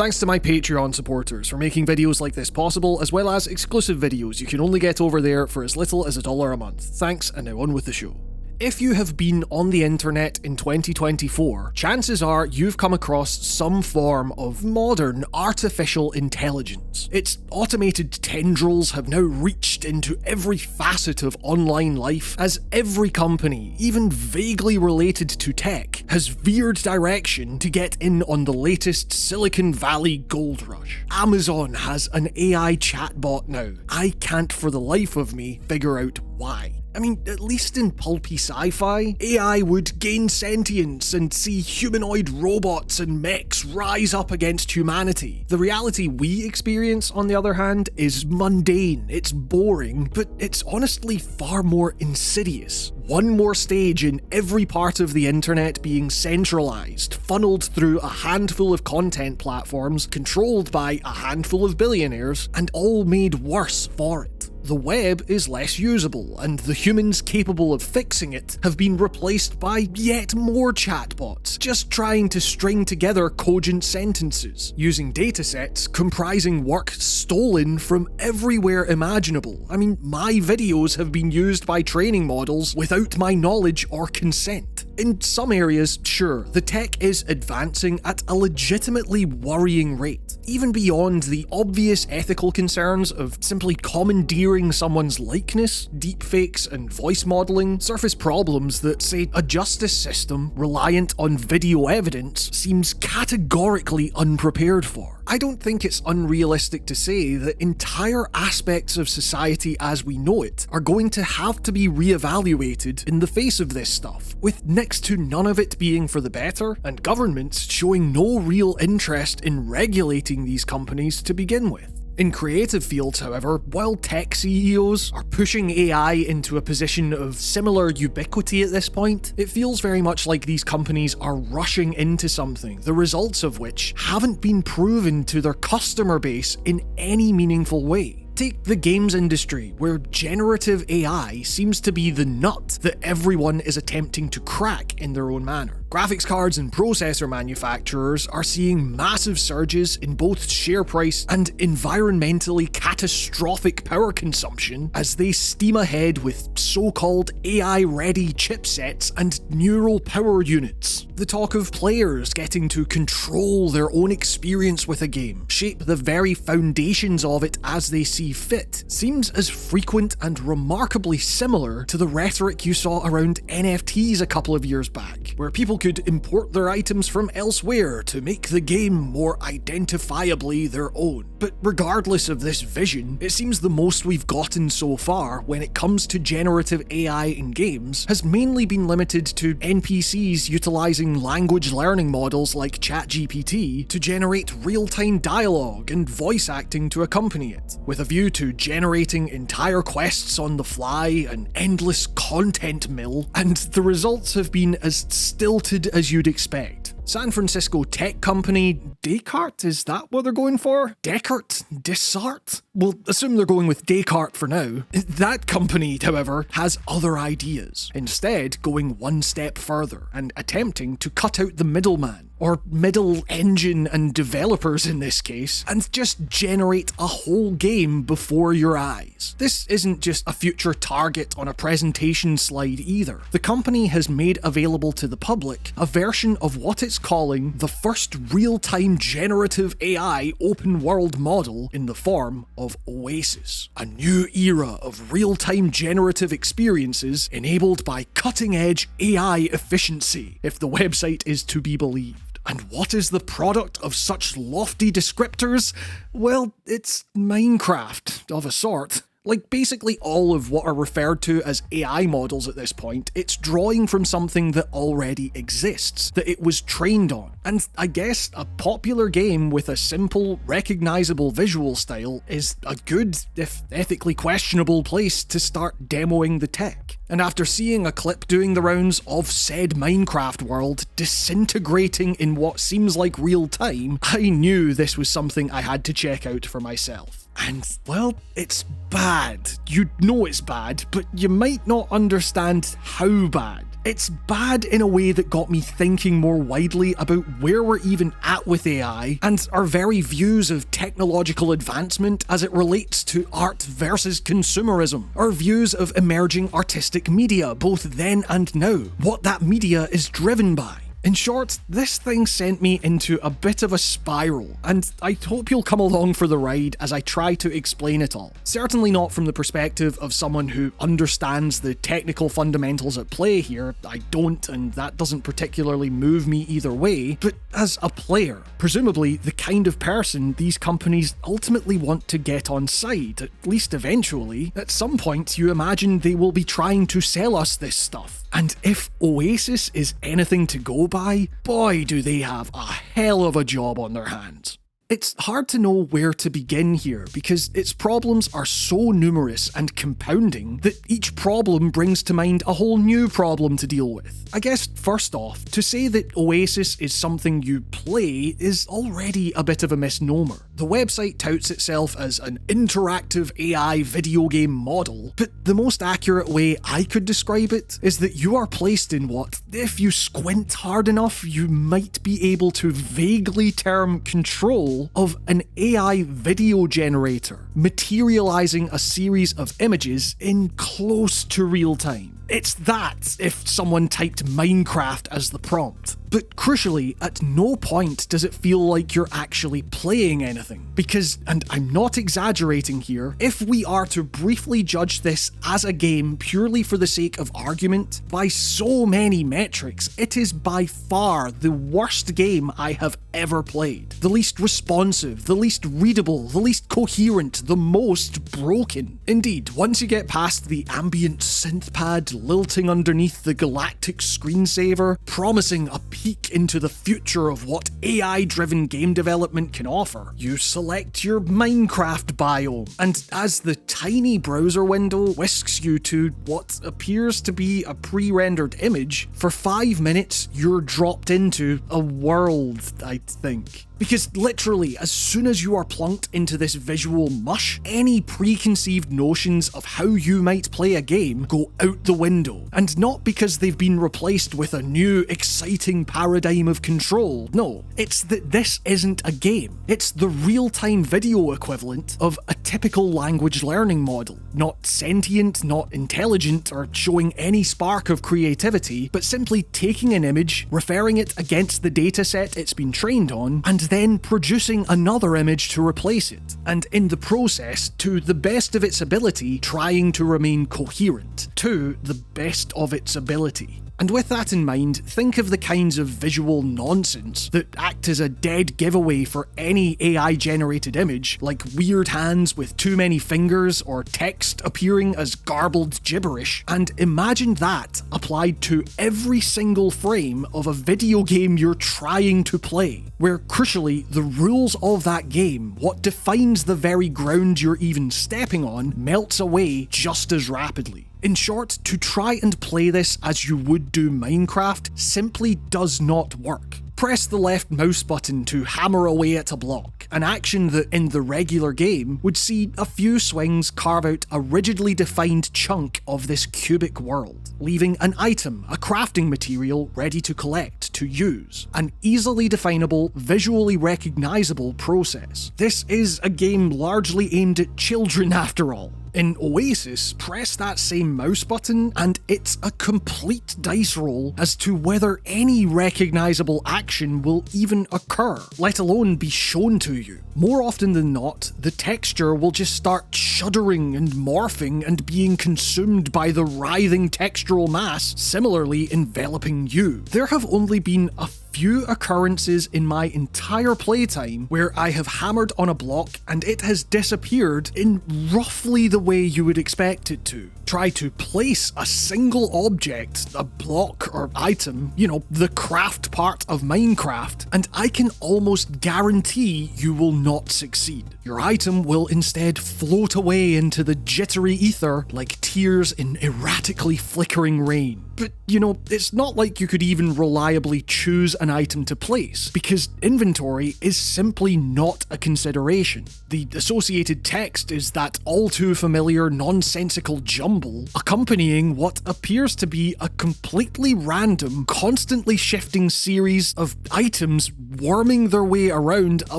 Thanks to my Patreon supporters for making videos like this possible, as well as exclusive videos you can only get over there for as little as $1 a month. Thanks, and now on with the show. If you have been on the internet in 2024, chances are you've come across some form of modern artificial intelligence. Its automated tendrils have now reached into every facet of online life, as every company, even vaguely related to tech, has veered direction to get in on the latest Silicon Valley gold rush. Amazon has an AI chatbot now. I can't for the life of me figure out why. I mean, at least in pulpy sci-fi, AI would gain sentience and see humanoid robots and mechs rise up against humanity. The reality we experience, on the other hand, is mundane, it's boring, but it's honestly far more insidious. One more stage in every part of the internet being centralized, funneled through a handful of content platforms, controlled by a handful of billionaires, and all made worse for it. The web is less usable, and the humans capable of fixing it have been replaced by yet more chatbots, just trying to string together cogent sentences, using datasets comprising work stolen from everywhere imaginable. I mean, my videos have been used by training models without my knowledge or consent. In some areas, sure, the tech is advancing at a legitimately worrying rate, even beyond the obvious ethical concerns of simply commandeering someone's likeness. Deepfakes and voice modeling surface problems that, say, a justice system reliant on video evidence seems categorically unprepared for. I don't think it's unrealistic to say that entire aspects of society as we know it are going to have to be reevaluated in the face of this stuff, with next to none of it being for the better, and governments showing no real interest in regulating these companies to begin with. In creative fields, however, while tech CEOs are pushing AI into a position of similar ubiquity at this point, it feels very much like these companies are rushing into something, the results of which haven't been proven to their customer base in any meaningful way. Take the games industry, where generative AI seems to be the nut that everyone is attempting to crack in their own manner. Graphics cards and processor manufacturers are seeing massive surges in both share price and environmentally catastrophic power consumption as they steam ahead with so-called AI-ready chipsets and neural power units. The talk of players getting to control their own experience with a game, shape the very foundations of it as they see fit, seems as frequent and remarkably similar to the rhetoric you saw around NFTs a couple of years back, where people could import their items from elsewhere to make the game more identifiably their own. But regardless of this vision, it seems the most we've gotten so far when it comes to generative AI in games has mainly been limited to NPCs utilizing language learning models like ChatGPT to generate real-time dialogue and voice acting to accompany it, with a view to generating entire quests on the fly, an endless content mill, and the results have been as stilted as you'd expect. San Francisco tech company Descartes, is that what they're going for? Descartes? Descartes? We'll assume they're going with Descartes for now. That company, however, has other ideas, instead going one step further and attempting to cut out the middleman, or middle engine and developers in this case, and just generate a whole game before your eyes. This isn't just a future target on a presentation slide either. The company has made available to the public a version of what it's calling the first real-time generative AI open world model in the form of Oasis, a new era of real-time generative experiences enabled by cutting-edge AI efficiency, if the website is to be believed. And what is the product of such lofty descriptors? Well, it's Minecraft, of a sort. Like basically all of what are referred to as AI models at this point, it's drawing from something that already exists, that it was trained on. And I guess a popular game with a simple, recognizable visual style is a good, if ethically questionable, place to start demoing the tech. And after seeing a clip doing the rounds of said Minecraft world disintegrating in what seems like real time, I knew this was something I had to check out for myself. And, well, it's bad. You know it's bad, but you might not understand how bad. It's bad in a way that got me thinking more widely about where we're even at with AI and our very views of technological advancement as it relates to art versus consumerism, our views of emerging artistic media both then and now, what that media is driven by. In short, this thing sent me into a bit of a spiral, and I hope you'll come along for the ride as I try to explain it all. Certainly not from the perspective of someone who understands the technical fundamentals at play here, I don't, and that doesn't particularly move me either way, but as a player, presumably the kind of person these companies ultimately want to get on side, at least eventually. At some point, you imagine they will be trying to sell us this stuff. And if Oasis is anything to go by, boy do they have a hell of a job on their hands. It's hard to know where to begin here because its problems are so numerous and compounding that each problem brings to mind a whole new problem to deal with. I guess first off, to say that Oasis is something you play is already a bit of a misnomer. The website touts itself as an interactive AI video game model, but the most accurate way I could describe it is that you are placed in what, if you squint hard enough, you might be able to vaguely term control of an AI video generator, materializing a series of images in close to real time. It's that if someone typed Minecraft as the prompt. But crucially, at no point does it feel like you're actually playing anything. Because, and I'm not exaggerating here, if we are to briefly judge this as a game purely for the sake of argument, by so many metrics, it is by far the worst game I have ever played. The least responsive, the least readable, the least coherent, the most broken. Indeed, once you get past the ambient synthpad lilting underneath the galactic screensaver, promising a peek into the future of what AI-driven game development can offer, you select your Minecraft biome, and as the tiny browser window whisks you to what appears to be a pre-rendered image, for 5 minutes you're dropped into a world, I think. Because literally, as soon as you are plunked into this visual mush, any preconceived notions of how you might play a game go out the window. And not because they've been replaced with a new, exciting paradigm of control. No, it's that this isn't a game. It's the real-time video equivalent of a typical language learning model. Not sentient, not intelligent, or showing any spark of creativity, but simply taking an image, referring it against the dataset it's been trained on, and then producing another image to replace it, and in the process, to the best of its ability, trying to remain coherent, to the best of its ability. And with that in mind, think of the kinds of visual nonsense that act as a dead giveaway for any AI-generated image, like weird hands with too many fingers or text appearing as garbled gibberish, and imagine that applied to every single frame of a video game you're trying to play, where crucially, the rules of that game, what defines the very ground you're even stepping on, melts away just as rapidly. In short, to try and play this as you would do Minecraft simply does not work. Press the left mouse button to hammer away at a block, an action that in the regular game would see a few swings carve out a rigidly defined chunk of this cubic world, leaving an item, a crafting material ready to collect, to use. An easily definable, visually recognizable process. This is a game largely aimed at children after all. In Oasis, press that same mouse button and it's a complete dice roll as to whether any recognizable action will even occur, let alone be shown to you. More often than not, the texture will just start shuddering and morphing and being consumed by the writhing textural mass, similarly enveloping you. There have only been a few occurrences in my entire playtime where I have hammered on a block and it has disappeared in roughly the way you would expect it to. Try to place a single object, a block or item, the craft part of Minecraft, and I can almost guarantee you will not succeed. Your item will instead float away into the jittery ether like tears in erratically flickering rain. But, it's not like you could even reliably choose an item to place, because inventory is simply not a consideration. The associated text is that all too familiar nonsensical jumble accompanying what appears to be a completely random, constantly shifting series of items worming their way around a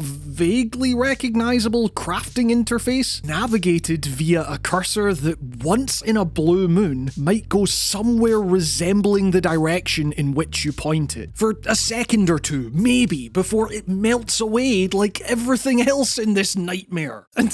vaguely recognizable crafting interface navigated via a cursor that once in a blue moon might go somewhere resembling the direction in which you point it, for a second or two, maybe, before it melts away like everything else in this nightmare. And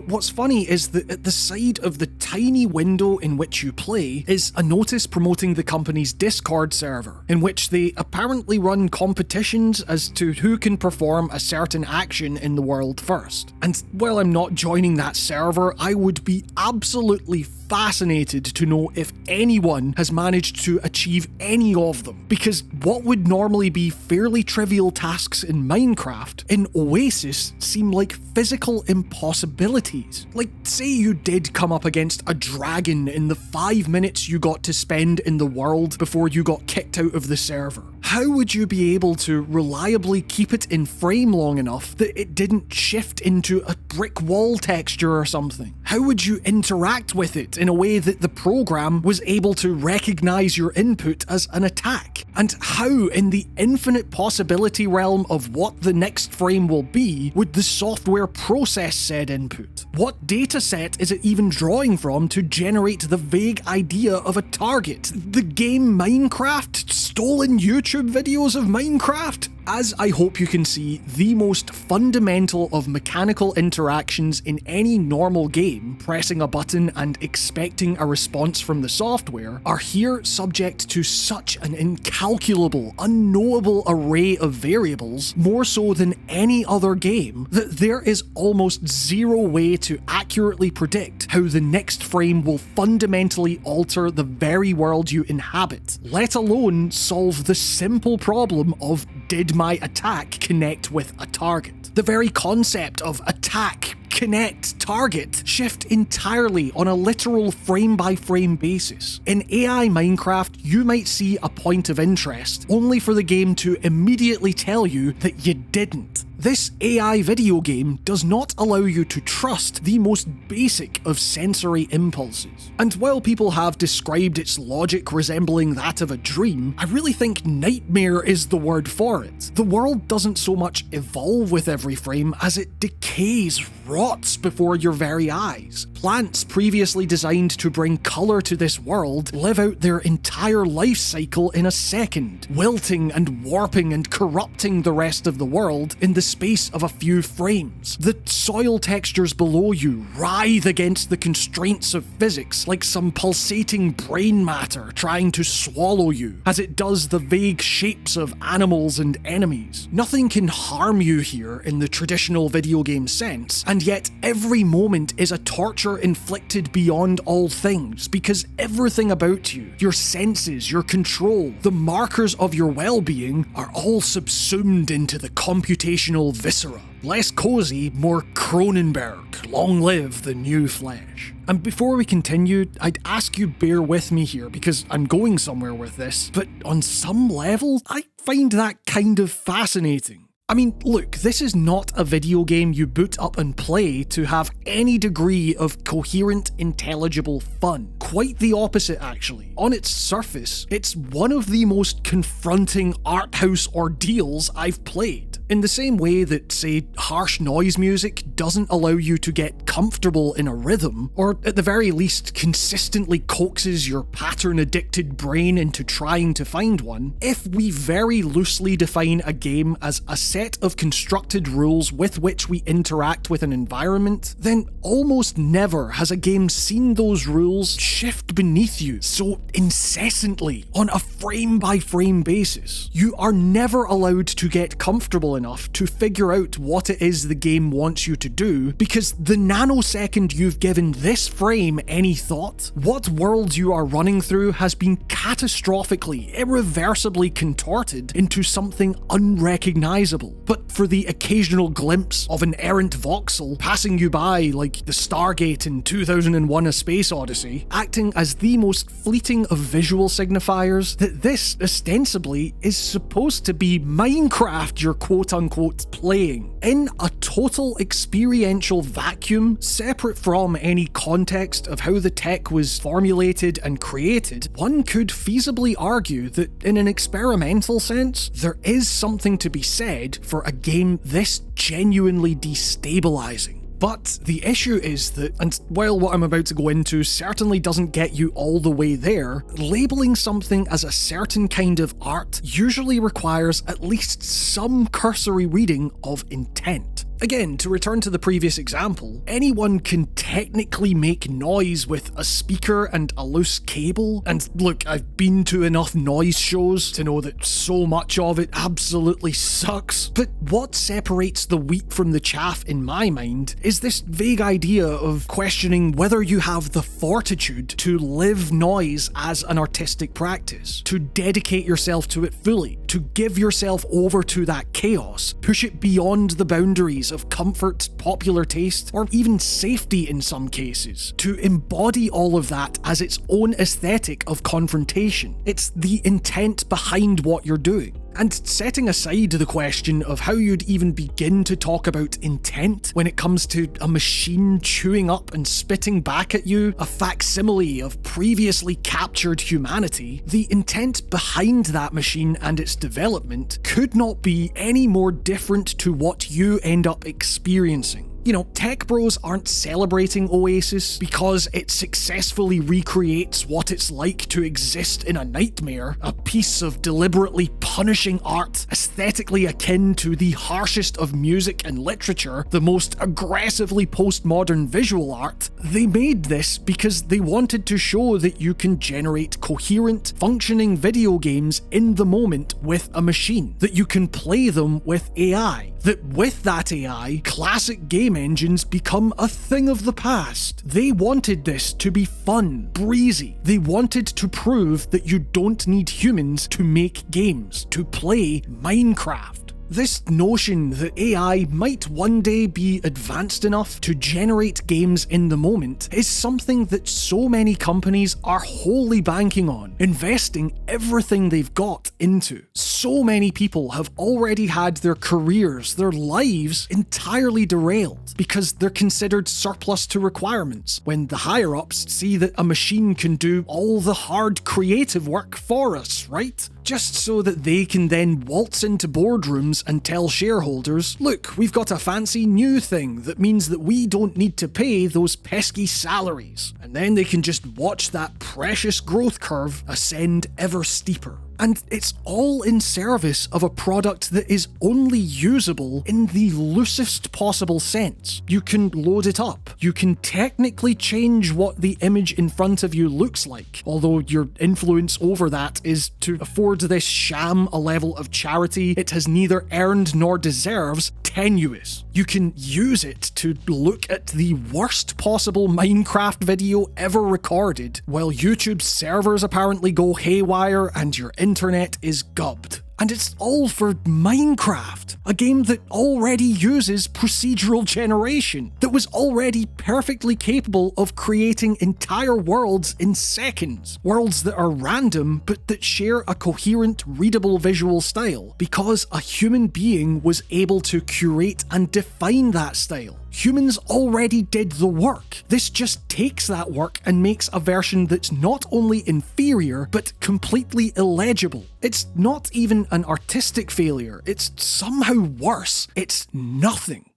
what's funny is that at the side of the tiny window in which you play is a notice promoting the company's Discord server, in which they apparently run competitions as to who can perform a certain action in the world first. And while I'm not joining that server, I would be absolutely fascinated to know if anyone has managed to achieve any of them, because what would normally be fairly trivial tasks in Minecraft, in Oasis seem like physical impossibilities. Like, say you did come up against a dragon in the 5 minutes you got to spend in the world before you got kicked out of the server. How would you be able to reliably keep it in frame long enough that it didn't shift into a brick wall texture or something? How would you interact with it in a way that the program was able to recognize your input as an attack? And how, in the infinite possibility realm of what the next frame will be, would the software process said input? What dataset is it even drawing from to generate the vague idea of a target? The game Minecraft? Stolen YouTube videos of Minecraft? As I hope you can see, the most fundamental of mechanical interactions in any normal game, pressing a button and expecting a response from the software, are here subject to such an incalculable, unknowable array of variables, more so than any other game, that there is almost zero way to accurately predict how the next frame will fundamentally alter the very world you inhabit, let alone solve the simple problem of, did my attack connect with a target? The very concept of attack, connect, target shift entirely on a literal frame-by-frame basis. In AI Minecraft, you might see a point of interest, only for the game to immediately tell you that you didn't. This AI video game does not allow you to trust the most basic of sensory impulses. And while people have described its logic resembling that of a dream, I really think nightmare is the word for it. The world doesn't so much evolve with every frame as it decays, rots before your very eyes. Plants previously designed to bring colour to this world live out their entire life cycle in a second, wilting and warping and corrupting the rest of the world in the space of a few frames. The soil textures below you writhe against the constraints of physics like some pulsating brain matter trying to swallow you, as it does the vague shapes of animals and enemies. Nothing can harm you here in the traditional video game sense, and yet every moment is a torture inflicted beyond all things, because everything about you, your senses, your control, the markers of your well-being, are all subsumed into the computational viscera. Less cozy, more Cronenberg. Long live the new flesh. And before we continue, I'd ask you bear with me here, because I'm going somewhere with this, but on some level, I find that kind of fascinating. I mean, look, this is not a video game you boot up and play to have any degree of coherent, intelligible fun. Quite the opposite, actually. On its surface, it's one of the most confronting art house ordeals I've played. In the same way that, say, harsh noise music doesn't allow you to get comfortable in a rhythm, or at the very least consistently coaxes your pattern-addicted brain into trying to find one, if we very loosely define a game as a set of constructed rules with which we interact with an environment, then almost never has a game seen those rules shift beneath you so incessantly on a frame-by-frame basis. You are never allowed to get comfortable enough to figure out what it is the game wants you to do, because the nanosecond you've given this frame any thought, what world you are running through has been catastrophically, irreversibly contorted into something unrecognizable. But for the occasional glimpse of an errant voxel passing you by like the Stargate in 2001: A Space Odyssey, acting as the most fleeting of visual signifiers that this ostensibly is supposed to be Minecraft you're quote-unquote playing. In a total experiential vacuum, separate from any context of how the tech was formulated and created, one could feasibly argue that in an experimental sense, there is something to be said for a game this genuinely destabilizing. But the issue is that, and while what I'm about to go into certainly doesn't get you all the way there, labeling something as a certain kind of art usually requires at least some cursory reading of intent. Again, to return to the previous example, anyone can technically make noise with a speaker and a loose cable, and look, I've been to enough noise shows to know that so much of it absolutely sucks, but what separates the wheat from the chaff in my mind is this vague idea of questioning whether you have the fortitude to live noise as an artistic practice, to dedicate yourself to it fully, to give yourself over to that chaos, push it beyond the boundaries of comfort, popular taste, or even safety in some cases, to embody all of that as its own aesthetic of confrontation. It's the intent behind what you're doing. And setting aside the question of how you'd even begin to talk about intent when it comes to a machine chewing up and spitting back at you a facsimile of previously captured humanity, the intent behind that machine and its development could not be any more different to what you end up experiencing. You know, tech bros aren't celebrating Oasis because it successfully recreates what it's like to exist in a nightmare, a piece of deliberately punishing art, aesthetically akin to the harshest of music and literature, the most aggressively postmodern visual art. They made this because they wanted to show that you can generate coherent, functioning video games in the moment with a machine, that you can play them with AI, that with that AI, classic game engines become a thing of the past. They wanted this to be fun, breezy. They wanted to prove that you don't need humans to make games, to play Minecraft. This notion that AI might one day be advanced enough to generate games in the moment is something that so many companies are wholly banking on, investing everything they've got into. So many people have already had their careers, their lives entirely derailed because they're considered surplus to requirements when the higher-ups see that a machine can do all the hard creative work for us, right? Just so that they can then waltz into boardrooms and tell shareholders, look, we've got a fancy new thing that means that we don't need to pay those pesky salaries. And then they can just watch that precious growth curve ascend ever steeper. And it's all in service of a product that is only usable in the loosest possible sense. You can load it up. You can technically change what the image in front of you looks like, although your influence over that is to afford this sham a level of charity it has neither earned nor deserves tenuous. You can use it to look at the worst possible Minecraft video ever recorded, while YouTube's servers apparently go haywire and your internet is gubbed. And it's all for Minecraft, a game that already uses procedural generation, that was already perfectly capable of creating entire worlds in seconds. Worlds that are random, but that share a coherent, readable visual style, because a human being was able to curate and define that style. Humans already did the work. This just takes that work and makes a version that's not only inferior, but completely illegible. It's not even an artistic failure, it's somehow worse. It's nothing.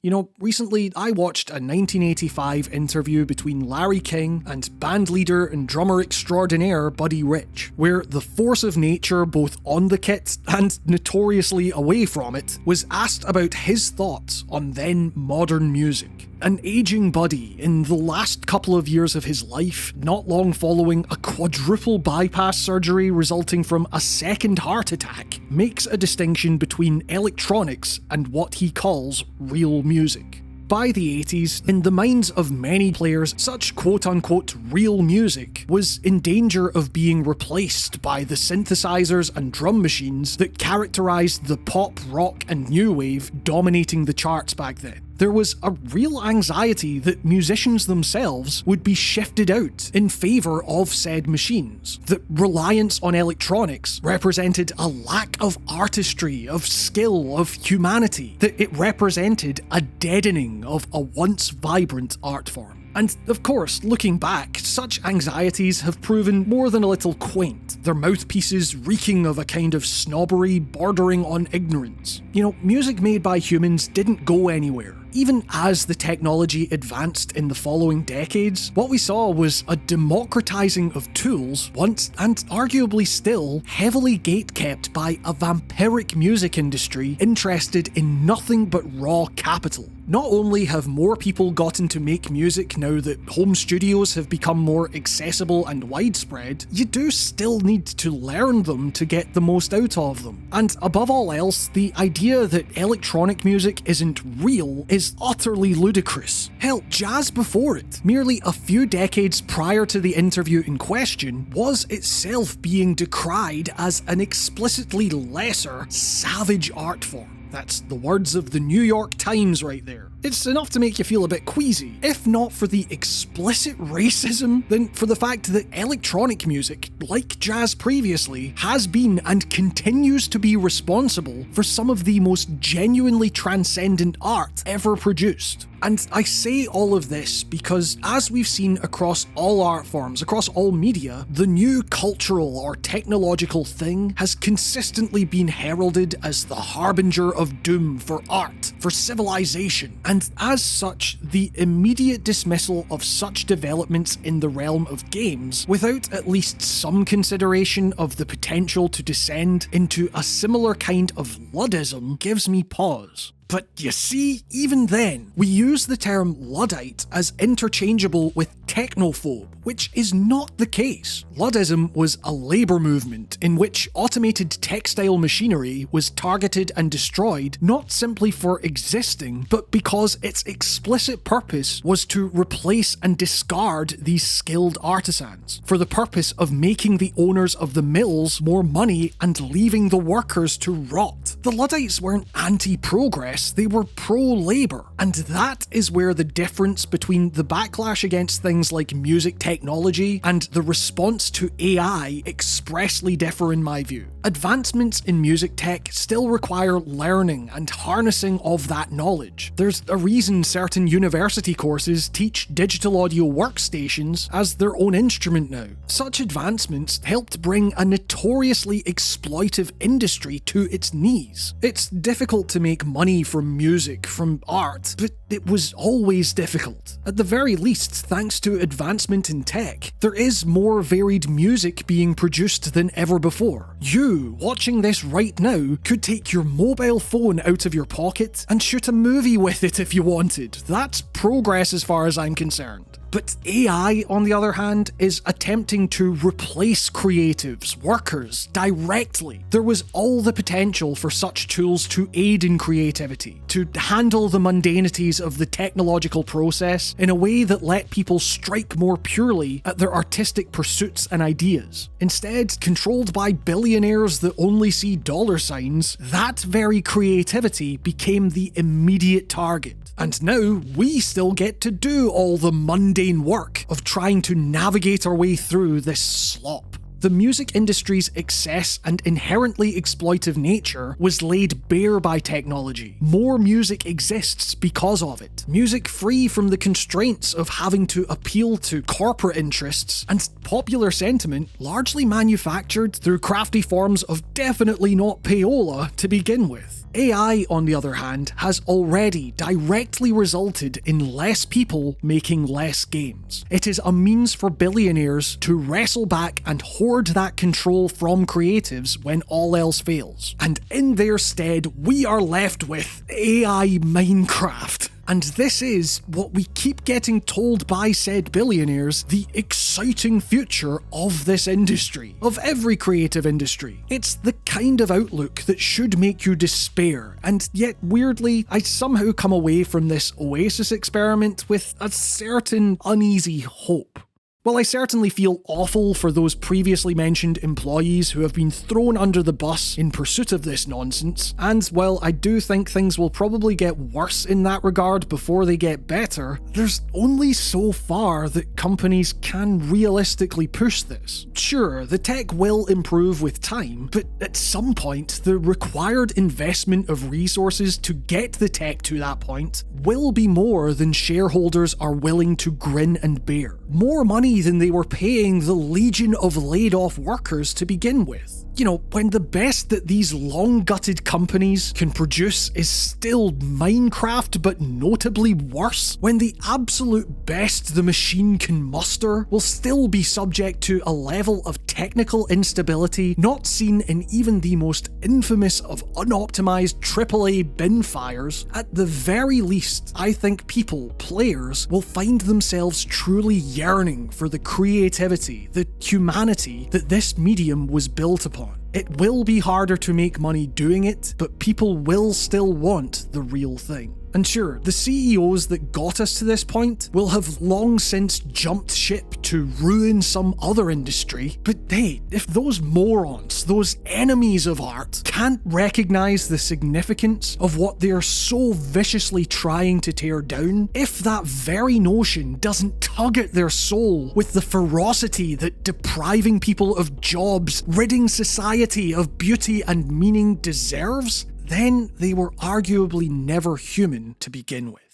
You know, recently I watched a 1985 interview between Larry King and bandleader and drummer extraordinaire Buddy Rich, where the force of nature, both on the kit and notoriously away from it, was asked about his thoughts on then modern music. An aging Buddy in the last couple of years of his life, not long following a quadruple bypass surgery resulting from a second heart attack, makes a distinction between electronics and what he calls real music. By the 80s, in the minds of many players, such quote-unquote real music was in danger of being replaced by the synthesizers and drum machines that characterized the pop, rock, and new wave dominating the charts back then. There was a real anxiety that musicians themselves would be shifted out in favour of said machines, that reliance on electronics represented a lack of artistry, of skill, of humanity, that it represented a deadening of a once vibrant art form. And of course, looking back, such anxieties have proven more than a little quaint, their mouthpieces reeking of a kind of snobbery bordering on ignorance. You know, music made by humans didn't go anywhere. Even as the technology advanced in the following decades, what we saw was a democratizing of tools, once and arguably still heavily gatekept by a vampiric music industry interested in nothing but raw capital. Not only have more people gotten to make music now that home studios have become more accessible and widespread, you do still need to learn them to get the most out of them. And above all else, the idea that electronic music isn't real is utterly ludicrous. Hell, jazz before it, merely a few decades prior to the interview in question, was itself being decried as an explicitly lesser, savage art form. That's the words of the New York Times right there. It's enough to make you feel a bit queasy. If not for the explicit racism, then for the fact that electronic music, like jazz previously, has been and continues to be responsible for some of the most genuinely transcendent art ever produced. And I say all of this because, as we've seen across all art forms, across all media, the new cultural or technological thing has consistently been heralded as the harbinger of doom for art, for civilization, and as such, the immediate dismissal of such developments in the realm of games, without at least some consideration of the potential to descend into a similar kind of Luddism, gives me pause. But you see, even then, we use the term Luddite as interchangeable with technophobe, which is not the case. Luddism was a labour movement in which automated textile machinery was targeted and destroyed not simply for existing, but because its explicit purpose was to replace and discard these skilled artisans, for the purpose of making the owners of the mills more money and leaving the workers to rot. The Luddites weren't anti-progress, they were pro-labour, and that is where the difference between the backlash against things like music technology and the response to AI expressly differ in my view. Advancements in music tech still require learning and harnessing of that knowledge. There's a reason certain university courses teach digital audio workstations as their own instrument now. Such advancements helped bring a notoriously exploitive industry to its knees. It's difficult to make money from music, from art, but it was always difficult. At the very least, thanks to advancement in tech, there is more varied music being produced than ever before. You, watching this right now, could take your mobile phone out of your pocket and shoot a movie with it if you wanted. That's progress as far as I'm concerned. But AI, on the other hand, is attempting to replace creatives, workers, directly. There was all the potential for such tools to aid in creativity, to handle the mundanities of the technological process in a way that let people strike more purely at their artistic pursuits and ideas. Instead, controlled by billionaires that only see dollar signs, that very creativity became the immediate target. And now, we still get to do all the mundane work of trying to navigate our way through this slop. The music industry's excess and inherently exploitive nature was laid bare by technology. More music exists because of it. Music free from the constraints of having to appeal to corporate interests, and popular sentiment largely manufactured through crafty forms of definitely not payola to begin with. AI, on the other hand, has already directly resulted in less people making less games. It is a means for billionaires to wrestle back and hoard that control from creatives when all else fails. And in their stead, we are left with AI Minecraft. And this is what we keep getting told by said billionaires, the exciting future of this industry, of every creative industry. It's the kind of outlook that should make you despair, and yet weirdly, I somehow come away from this Oasis experiment with a certain uneasy hope. While I certainly feel awful for those previously mentioned employees who have been thrown under the bus in pursuit of this nonsense, and while I do think things will probably get worse in that regard before they get better, there's only so far that companies can realistically push this. Sure, the tech will improve with time, but at some point, the required investment of resources to get the tech to that point will be more than shareholders are willing to grin and bear. More money than they were paying the legion of laid-off workers to begin with. You know, when the best that these long-gutted companies can produce is still Minecraft but notably worse, when the absolute best the machine can muster will still be subject to a level of technical instability not seen in even the most infamous of unoptimized AAA bin fires, at the very least, I think people, players, will find themselves truly yearning for the creativity, the humanity that this medium was built upon. It will be harder to make money doing it, but people will still want the real thing. And sure, the CEOs that got us to this point will have long since jumped ship to ruin some other industry, but hey, if those morons, those enemies of art, can't recognize the significance of what they're so viciously trying to tear down, if that very notion doesn't tug at their soul with the ferocity that depriving people of jobs, ridding society of beauty and meaning deserves, then they were arguably never human to begin with.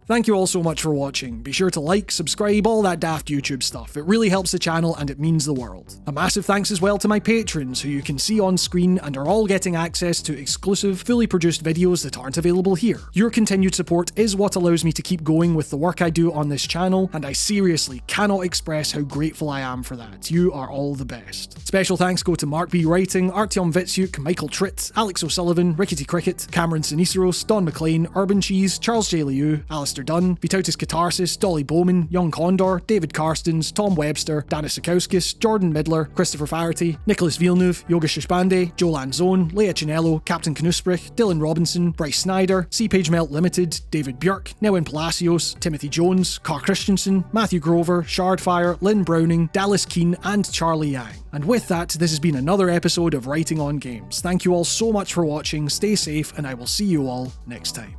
Thank you all so much for watching. Be sure to like, subscribe, all that daft YouTube stuff. It really helps the channel and it means the world. A massive thanks as well to my patrons, who you can see on screen and are all getting access to exclusive, fully produced videos that aren't available here. Your continued support is what allows me to keep going with the work I do on this channel, and I seriously cannot express how grateful I am for that. You are all the best. Special thanks go to Mark B. Writing, Artyom Vitsyuk, Michael Tritt, Alex O'Sullivan, Rickety Cricket, Cameron Siniseros, Don McLean, Urban Cheese, Charles J. Liu, Alistair Dunn, Vitautis Catharsis, Dolly Bowman, Young Condor, David Karstens, Tom Webster, Danis Sikauskis, Jordan Midler, Christopher Faherty, Nicholas Villeneuve, Yogesh Shishbande, Joe Lanzone, Leah Chinello, Captain Knussbrich, Dylan Robinson, Bryce Snyder, Seapage Melt Limited, David Björk, Neuen Palacios, Timothy Jones, Carl Christensen, Matthew Grover, Shardfire, Lynn Browning, Dallas Keane, and Charlie Yang. And with that, this has been another episode of Writing on Games. Thank you all so much for watching, stay safe, and I will see you all next time.